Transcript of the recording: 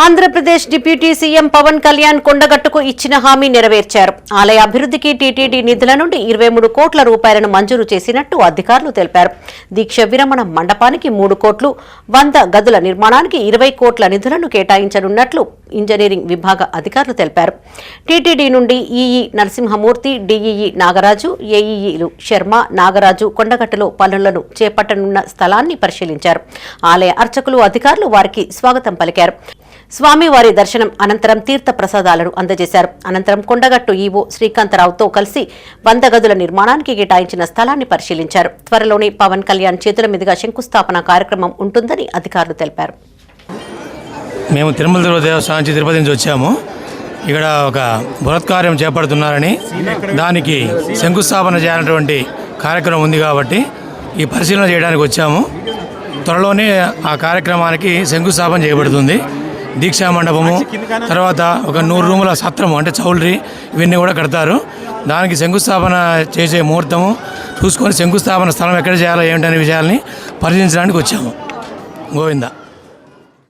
Andhra Pradesh deputy CM Pawan Kalyan కొండగట్టుకు ఇచ్చిన హామీ నెరవేర్చారు. ఆలయ అభివృద్ధికి టీటీడీ నిధుల నుండి 23 కోట్ల రూపాయలను మంజూరు చేసినట్టు అధికారులు తెలిపారు. దీక్ష విరమణ మండపానికి 3 కోట్లు, 100 గదుల నిర్మాణానికి 20 కోట్ల నిధులను కేటాయించనున్నట్లు ఇంజనీరింగ్ విభాగ అధికారులు తెలిపారు. టీటీడీ నుండి ఈఈ నరసింహమూర్తి, డీఈఈ నాగరాజు, ఏఈఈలు శర్మ, నాగరాజు కొండగట్టులో పనులను చేపట్టనున్న స్థలాన్ని పరిశీలించారు. ఆలయ అర్చకులు, అధికారులు వారికి స్వాగతం పలికారు. స్వామివారి దర్శనం అనంతరం తీర్థ ప్రసాదాలను అందజేశారు. అనంతరం కొండగట్టు ఈవో శ్రీకాంతరావుతో కలిసి 100 గదుల నిర్మాణానికి కేటాయించిన స్థలాన్ని పరిశీలించారు. త్వరలోనే పవన్ కళ్యాణ్ చేతుల మీదుగా శంకుస్థాపన కార్యక్రమం ఉంటుందని అధికారులు తెలిపారు. మేము తిరుమల దేవస్థానం నుంచి తిరుపతి నుంచి వచ్చాము. ఇక్కడ ఒక బృహత్కార్యం చేపడుతున్నారని, దానికి శంకుస్థాపన చేయాలన్నటువంటి కార్యక్రమం ఉంది కాబట్టి ఈ పరిశీలన చేయడానికి వచ్చాము. త్వరలోనే ఆ కార్యక్రమానికి శంకుస్థాపన చేయబడుతుంది. దీక్షా మండపము, తర్వాత ఒక 100 రూముల సత్రము అంటే చౌల్ట్రీ, ఇవన్నీ కూడా కడతారు. దానికి శంకుస్థాపన చేసే ముహూర్తము చూసుకొని శంకుస్థాపన స్థలం ఎక్కడ చేయాలో ఏమిటనే విషయాల్ని పరిశీలించడానికి వచ్చాము. గోవిందా.